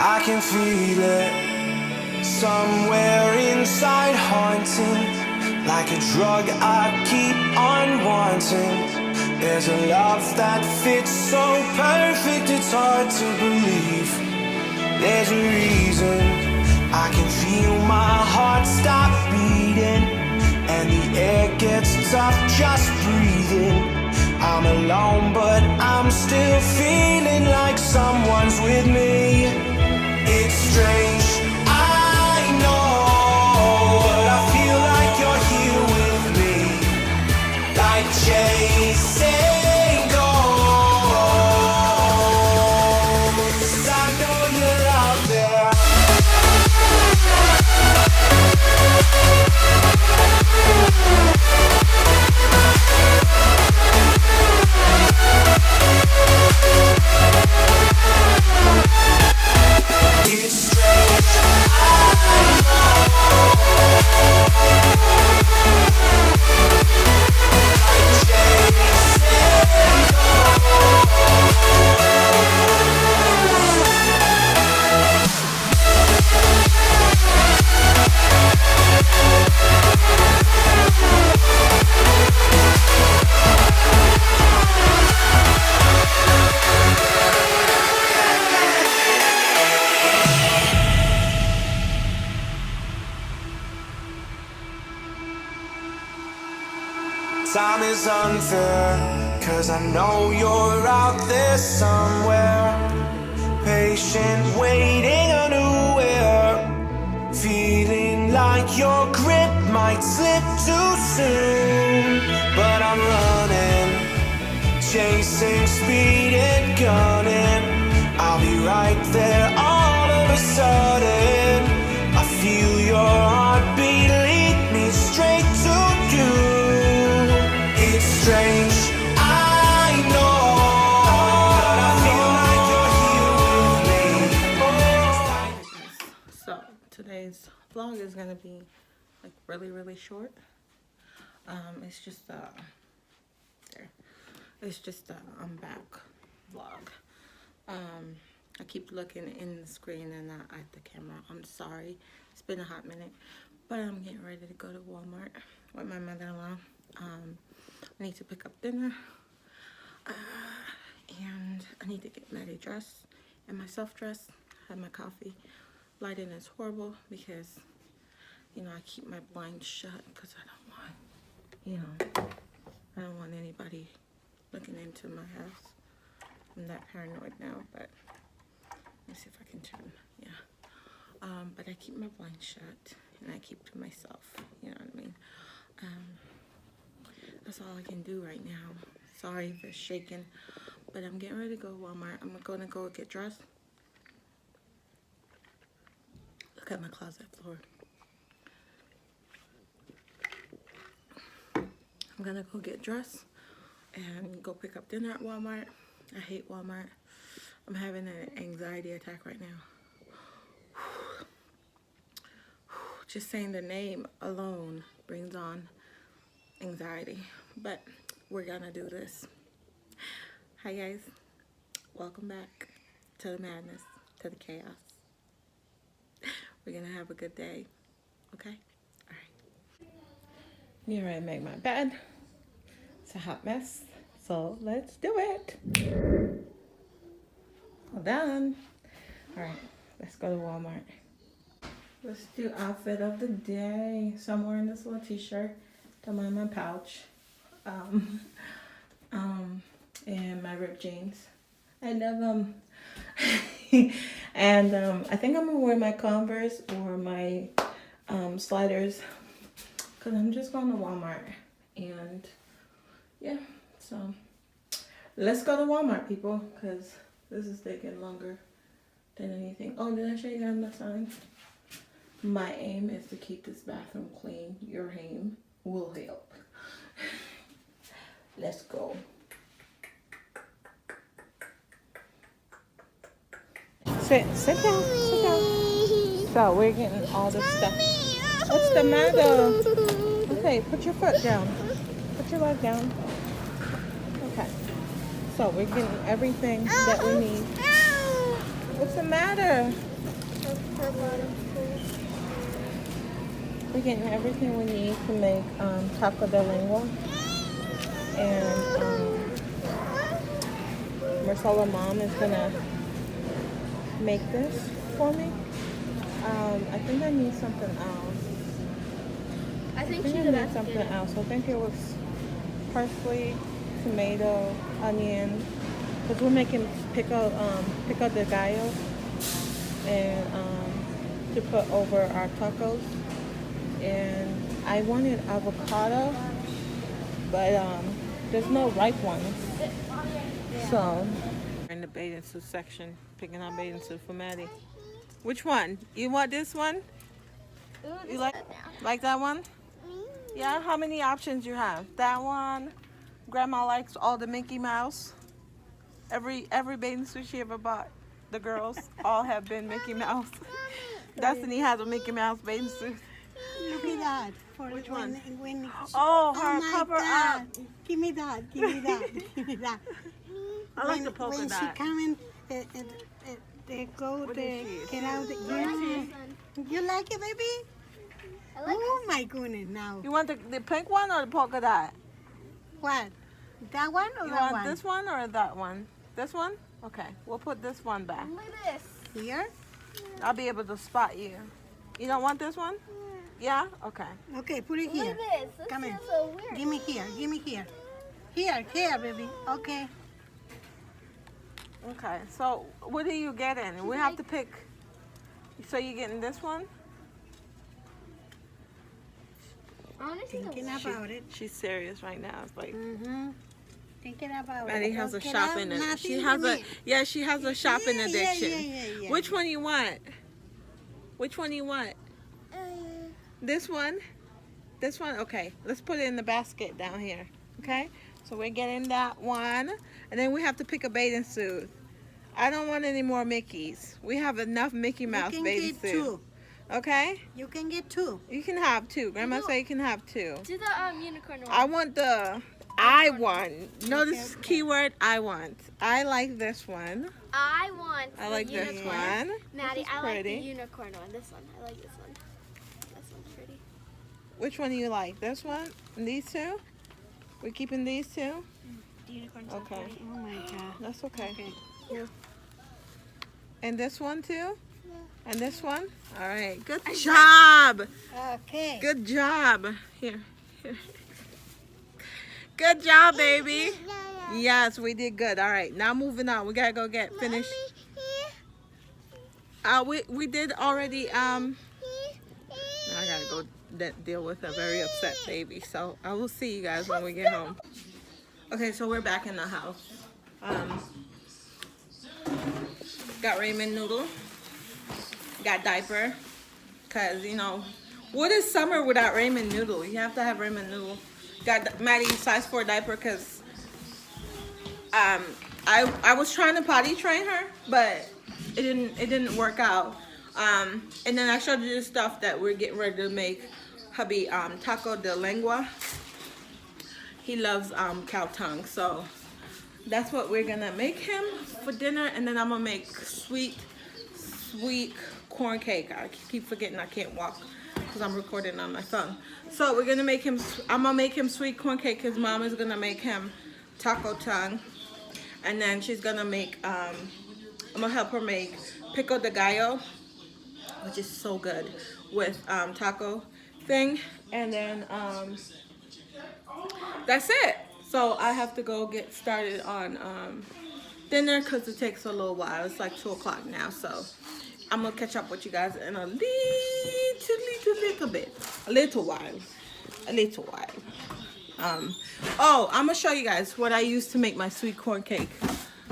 I can feel it somewhere inside, haunting, like a drug I keep on wanting. There's a love that fits so perfect, it's hard to believe. There's a reason I can feel my heart stop beating, and the air gets tough just breathing. I'm alone, but I'm still feeling like someone's with me. It's strange, I know, but I feel like you're here with me, like chasing ghosts. I know you're out there. It's strange, I know. Like chasing time is unfair, 'cause I know you're out there somewhere, patient, waiting unaware, feeling like your grip might slip too soon. But I'm running, chasing speed and gunning. I'll be right there all of a sudden. I feel your heartbeat lead me straight to you. It's strange, I know, but I feel like you're here with me. So today's vlog is gonna be like really short. It's just I'm back vlog. I keep looking in the screen and not at the camera. I'm sorry, it's been a hot minute, but I'm getting ready to go to Walmart with my mother-in-law. I need to pick up dinner, and I need to get Maddie dressed and myself dressed, have my coffee. Lighting is horrible because, you know, I keep my blinds shut because I don't want, I don't want anybody looking into my house. I'm that paranoid now, but let me see if I can turn, yeah. But I keep my blinds shut and I keep to myself, you know what I mean? That's all I can do right now. Sorry if it's shaking, but I'm getting ready to go to Walmart. I'm gonna go get dressed. Look at my closet floor. I'm gonna go get dressed and go pick up dinner at Walmart. I hate Walmart. I'm having an anxiety attack right now. Just saying the name alone brings on anxiety, but we're gonna do this. Hi guys, welcome back to the madness, to the chaos. We're gonna have a good day, okay? All right. Get ready to make my bed. It's a hot mess, so let's do it. All done. All right, let's go to Walmart. Let's do outfit of the day. So I'm wearing this little t-shirt. Don't mind my pouch. And my ripped jeans. I love them. And I think I'm gonna wear my Converse or my sliders, because I'm just going to Walmart. And yeah, so let's go to Walmart, people, because this is taking longer than anything. Oh, did I show you guys the sign? My aim is to keep this bathroom clean. Your aim will help. Let's go. Sit down, sit down. So we're getting all this stuff. What's the matter? Okay, put your foot down. Put your leg down. Okay. So we're getting everything that we need. What's the matter? We're getting everything we need to make taco de lengua. And Marcelo mom is gonna make this for me. I think I need something else. I think I she's need about to something get it. else. I think it was parsley, tomato, onion. Because we're making pico de gallo and to put over our tacos. And I wanted avocado, but there's no ripe ones. So we're in the bathing suit section, picking out bathing suit for Maddie. Which one? You want this one? Ooh, this You like is now. that one? Yeah. How many options you have? That one. Grandma likes all the Mickey Mouse. Every bathing suit she ever bought, the girls all have been Mickey Mouse. Destiny has a Mickey Mouse bathing suit. Look at that. For Which one? When Oh, her my cover God. up. Give me that. Give me that. Give me that. I like the polka when dot. she come in, they go, What they is she? get out. I like Yeah. this one. You like it, baby? I like Oh my goodness! Now You want the pink one or the polka dot? what? That one or You that want one? this one or that one? This one? Okay, we'll put this one back. Look at this. Here? I'll be able to spot you. You don't want this one? Yeah? Okay. Okay, put it Look here. at this. This Come feels in. so weird. Give me here. Give me here. Here, baby. Okay. Okay, so what are you getting? We have to pick. So you're getting this one? I want to see the Thinking about it. She's serious right now. It's like Mm-hmm. Thinking about Maddie it. has a Don't shopping. get out She nothing has to a me. she has a shopping Yeah, addiction. yeah. Which one you want? Which one you want? This one? This one? Okay. Let's put it in the basket down here. Okay? So we're getting that one. And then we have to pick a bathing suit. I don't want any more Mickeys. We have enough Mickey Mouse You can bathing get suit. two. Okay? You can get two. You can have two. Grandma Do- said you can have two. Do the unicorn one. I want the I want. Notice Okay. keyword I want. I like this one. I want I the like this unicorn. one. Maddie, This is I like the pretty. unicorn one. This one. I like this one. This one's pretty. Which one do you like? This one? And these two? We're keeping these two? The unicorn's Okay. pretty. Oh my God. That's okay. Okay. And this one too? And this one? All right. Good job. Okay. Good job. Here. Good job, baby. Yes, we did good. All right. Now moving on. We gotta go get finished. We did already. Now I gotta go deal with a very upset baby. So I will see you guys when we get home. Okay, so we're back in the house. Got ramen noodle. Got diaper. Cause you know, what is summer without ramen noodle? You have to have ramen noodle. Got Maddie's size 4 diaper because I was trying to potty train her, but it didn't work out. And then I showed you the stuff that we're getting ready to make. Hubby taco de lengua. He loves cow tongue, so that's what we're gonna make him for dinner. And then I'm gonna make sweet corn cake. I keep forgetting I can't walk because I'm recording on my phone. So we're gonna make him. I'm gonna make him sweet corn cake. His mom is gonna make him taco tongue, and then she's gonna make. I'm gonna help her make pico de gallo, which is so good with taco thing. And then that's it. So I have to go get started on dinner because it takes a little while. It's like 2 o'clock now, so I'm gonna catch up with you guys in a little bit, a little while. Oh, I'm gonna show you guys what I use to make my sweet corn cake.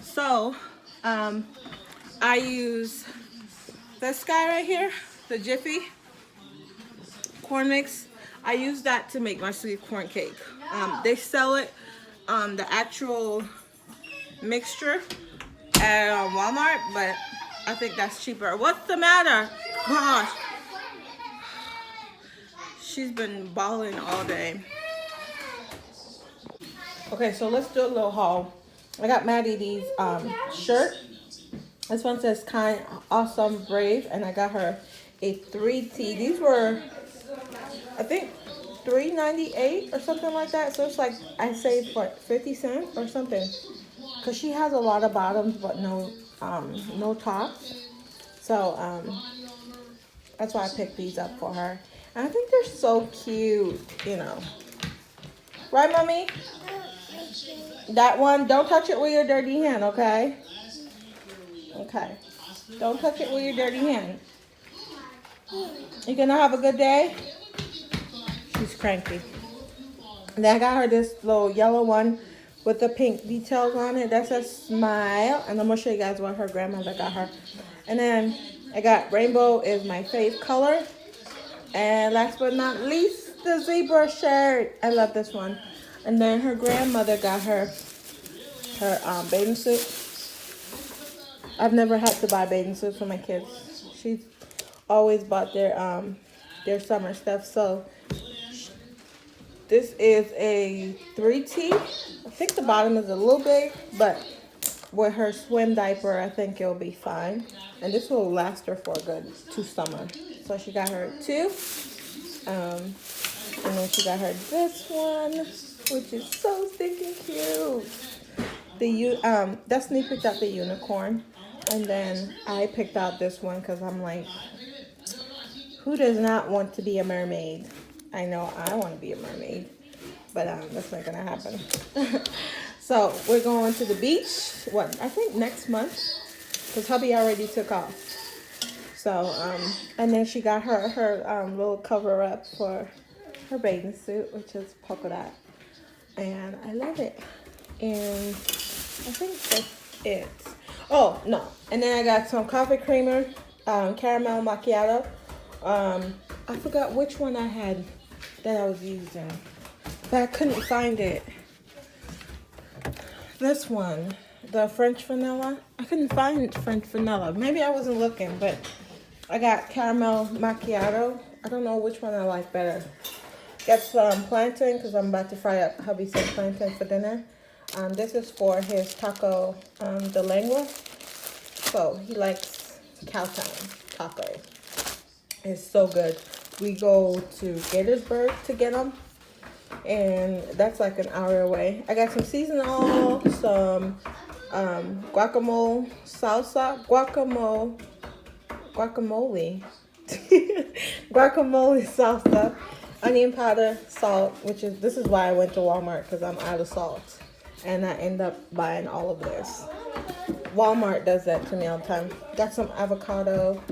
So I use this guy right here, the Jiffy corn mix. I use that to make my sweet corn cake. They sell it, the actual mixture at Walmart, but I think that's cheaper. What's the matter? Gosh. She's been bawling all day. Okay, so let's do a little haul. I got Maddie these shirt. This one says kind, awesome, brave, and I got her a 3T. These were, I think, $3.98 or something like that. So it's like I saved what, 50 cents or something. Cause she has a lot of bottoms but no tops. So that's why I picked these up for her. And I think they're so cute, you know. Right, mommy? That one, don't touch it with your dirty hand, okay? Okay. Don't touch it with your dirty hand. You gonna have a good day? She's cranky. And then I got her this little yellow one with the pink details on it. That says smile. And I'm gonna show you guys what her grandmother got her. And then I got rainbow is my fave color. And last but not least, the zebra shirt. I love this one. And then her grandmother got her bathing suit. I've never had to buy bathing suits for my kids. She's always bought their summer stuff. So this is a 3T. I think the bottom is a little big, but with her swim diaper, I think it'll be fine. And this will last her for a good 2 summers. So she got her 2. And then she got her this one, which is so stinking cute. Destiny picked out the unicorn. And then I picked out this one because I'm like, who does not want to be a mermaid? I know I want to be a mermaid, but that's not gonna happen. So we're going to the beach. What, I think next month, because hubby already took off. So and then she got her little cover up for her bathing suit, which is polka dot, and I love it. And I think that's it. Oh no! And then I got some coffee creamer, caramel macchiato. I forgot which one I had that I was using, but I couldn't find it. This one, the French vanilla. I couldn't find French vanilla. Maybe I wasn't looking, but I got caramel macchiato. I don't know which one I like better. Got some plantain because I'm about to fry up hubby some plantain for dinner. This is for his taco de lengua. So he likes Cowtown tacos. It's so good. We go to Gaithersburg to get them, and that's like an hour away. I got some seasonal, some guacamole salsa, guacamole salsa, onion powder, salt, this is why I went to Walmart, because I'm out of salt. And I end up buying all of this. Walmart does that to me all the time. Got some avocado,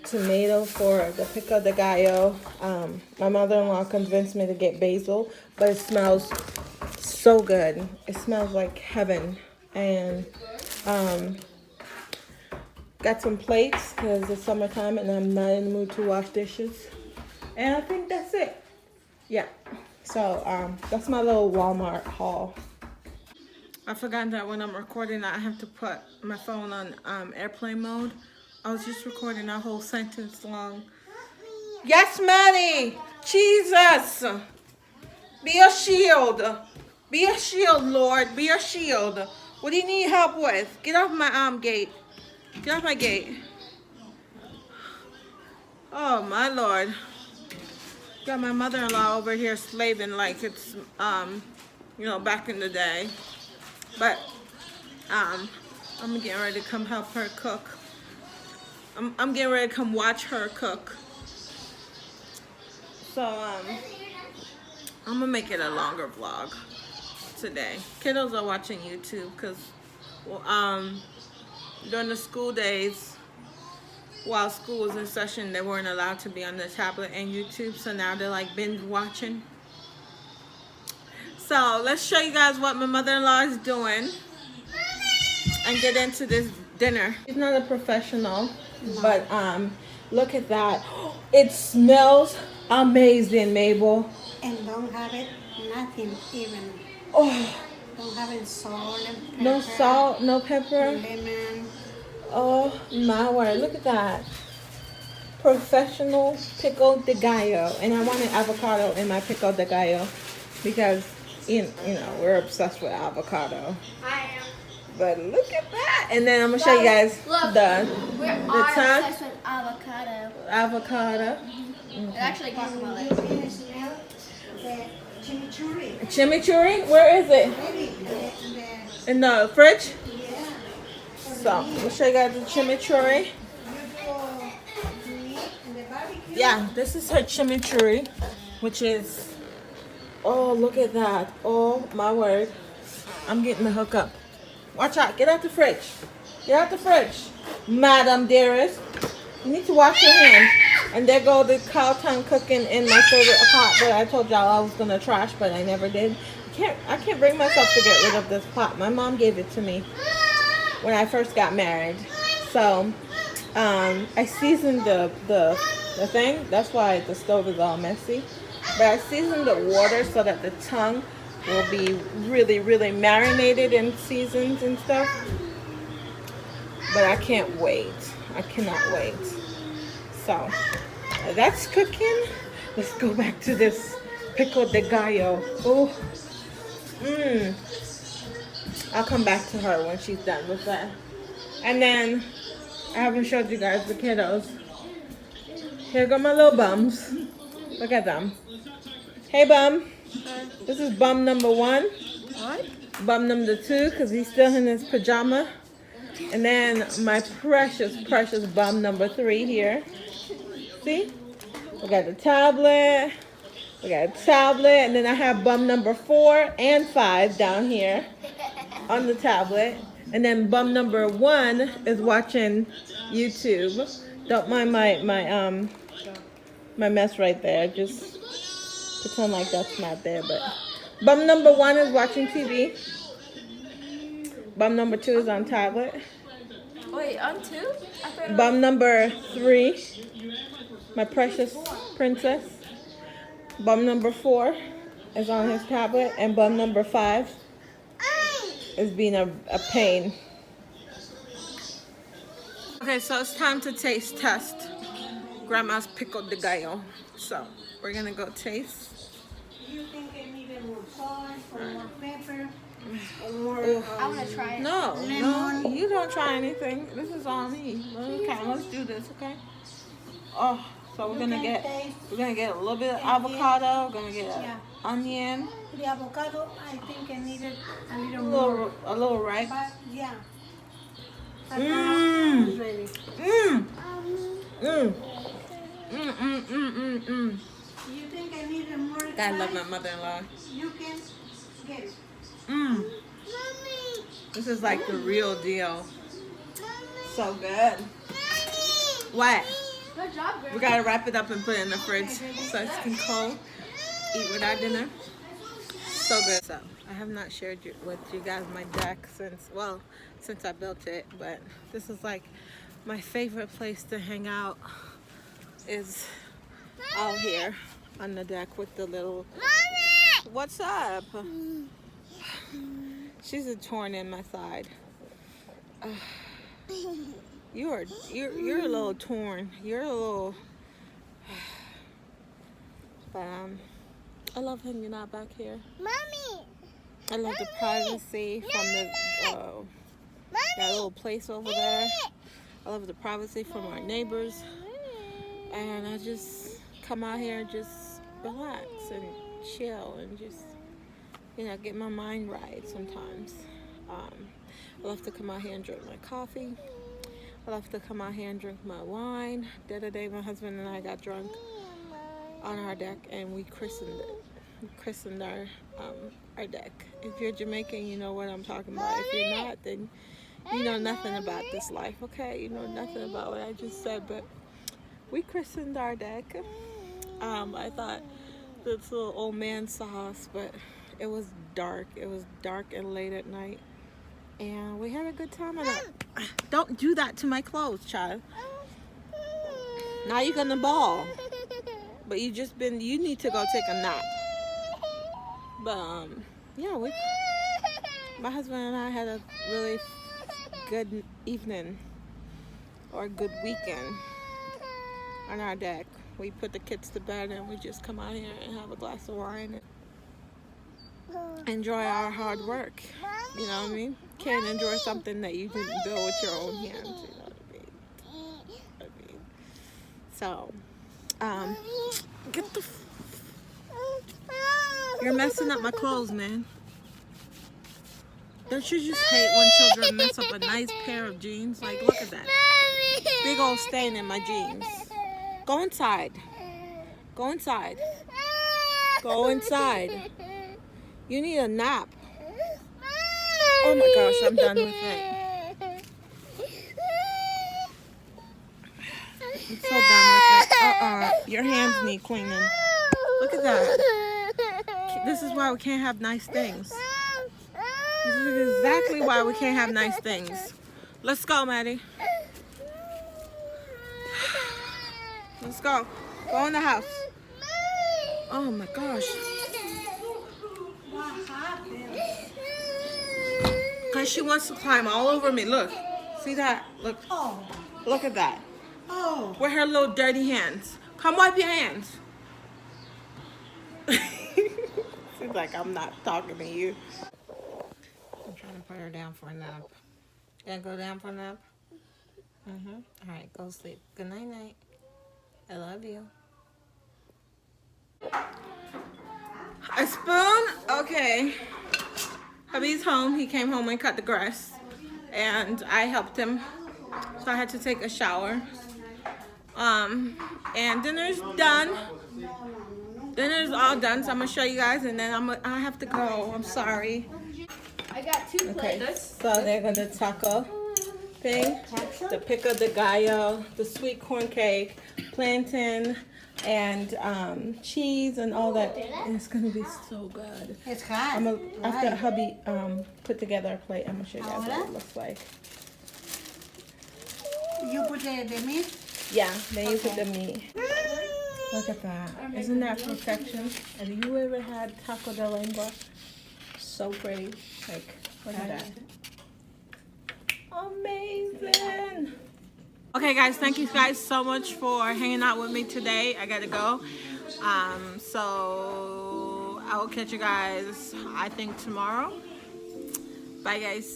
tomato for the pico de gallo. My mother-in-law convinced me to get basil, but it smells so good. It smells like heaven. And got some plates because it's summertime and I'm not in the mood to wash dishes. And I think that's it. Yeah. So that's my little Walmart haul. I forgot that when I'm recording, I have to put my phone on airplane mode. I was just recording a whole sentence long. Yes, Maddie! Jesus! Be a shield. Be a shield, Lord. Be a shield. What do you need help with? Get off my gate. Get off my gate. Oh, my Lord. Got my mother-in-law over here slaving like it's, back in the day. But I'm getting ready to come help her cook. I'm getting ready to come watch her cook. So I'm gonna make it a longer vlog today. Kiddos are watching YouTube because during the school days, while school was in session, they weren't allowed to be on the tablet and YouTube. So now they're like binge watching. So let's show you guys what my mother-in-law is doing and get into this dinner. She's not a professional, but look at that. It smells amazing, Mabel. And don't have it, nothing even. Oh, Don't have it salt and pepper. no salt, no pepper. Lemon. Oh my word, look at that. Professional pico de gallo. And I wanted avocado in my pico de gallo because you know, we're obsessed with avocado. I am. But look at that. And then I'm gonna show you guys Look, the we're tongue. obsessed with avocado. Avocado. It actually guacamole. Chimichurri. Chimichurri? Where is it? Baby, In the fridge? yeah. So, we'll show you guys the chimichurri. You go meat and the barbecue. Yeah, this is her chimichurri, which is, oh, look at that. Oh, my word. I'm getting the hookup. Watch out. Get out the fridge. Get out the fridge. Madam dearest. You need to wash your hands. And there go the cow tongue cooking in my favorite pot that I told y'all I was going to trash, but I never did. I can't bring myself to get rid of this pot. My mom gave it to me when I first got married. So, I seasoned the thing. That's why the stove is all messy. But I seasoned the water so that the tongue will be really, really marinated in seasons and stuff. But I can't wait. I cannot wait. So, that's cooking. Let's go back to this pico de gallo. Oh, I'll come back to her when she's done with that. And then, I haven't showed you guys the kiddos. Here go my little bums. Look at them. Hey, bum. This is bum number 1. What? Bum number 2, because he's still in his pajama. And then my precious, precious bum number 3 here. See? We got the tablet. We got a tablet. And then I have bum number 4 and 5 down here on the tablet. And then bum number 1 is watching YouTube. Don't mind my mess right there. Just pretend like that's not there. But bum number 1 is watching TV. Bum number 2 is on tablet. Wait, on 2? Bum number 3, my precious princess. Bum number 4 is on his tablet. And bum number 5 is being a pain. Okay, so it's time to taste test Grandma's pico de gallo. So we're gonna go taste. You think it needed more salt or more pepper? Or more, I want to try it. No, you don't try anything. This is all me. Okay, let's do this, okay? Oh, so we're gonna get a little bit of avocado. We're gonna get an onion. The avocado, I think it needed a little more. A little ripe. But yeah. But Mmm. now it's ready. You think I needed more I love my mother-in-law. You can get it. This is like the real deal. So good. What? Good job, girl. We gotta wrap it up and put it in the fridge so it can cold. Eat with our dinner. So good. So I have not shared with you guys my deck since I built it, but this is like my favorite place to hang out is out here on the deck with the little. Mommy! What's up? She's a torn in my side. You're a little torn. You're a little. But I love hanging out back here. Mommy! I love the privacy from that little place over there. I love the privacy from our neighbors. And I just come out here and just relax and chill and just, get my mind right sometimes. I love to come out here and drink my coffee. I love to come out here and drink my wine. The other day, my husband and I got drunk on our deck and we christened it. We christened our deck. If you're Jamaican, you know what I'm talking about. If you're not, then you know nothing about this life, okay? You know nothing about what I just said, but we christened our deck. I thought this little old man saw us, but it was dark. It was dark and late at night. And we had a good time. Don't do that to my clothes, child. Now you're gonna bawl. But you need to go take a nap. But, my husband and I had a really good evening or a good weekend on our deck. We put the kids to bed and we just come out here and have a glass of wine and enjoy our hard work. You know what I mean? Can't enjoy something that you didn't build with your own hands. You know what I mean? So, get the. You're messing up my clothes, man. Don't you just hate when children mess up a nice pair of jeans? Like, look at that. Big old stain in my jeans. Go inside. Go inside. Go inside. You need a nap. Oh my gosh, I'm done with it. I'm so done with it. Your hands need cleaning. Look at that. This is why we can't have nice things. This is exactly why we can't have nice things. Let's go, Maddie. Let's go. Go in the house. Oh my gosh. What happened? Because she wants to climb all over me. Look. See that? Look. Oh. Look at that. Oh. With her little dirty hands. Come wipe your hands. She's like, I'm not talking to you. I'm trying to put her down for a nap. Gonna go down for a nap? All right, go sleep. Good night, night. I love you. A spoon? Okay. Hubby's home. He came home and cut the grass. And I helped him. So I had to take a shower. And dinner's done. Dinner's all done. So I'm going to show you guys. And then I have to go. I'm sorry. I got 2 plates. Okay. So they're going to taco thing. The pico de gallo. The sweet corn cake. Plantain. And cheese and all that. And it's gonna be so good. It's hot. After hubby put together a plate, I'm gonna show you guys what it looks like. You put the meat? Yeah, then you put the meat. Look at that. Isn't that perfection? Have you ever had taco de lengua? So pretty. Like, look at that. Amazing. Okay, guys, thank you guys so much for hanging out with me today. I gotta go. So I will catch you guys, I think, tomorrow. Bye, guys.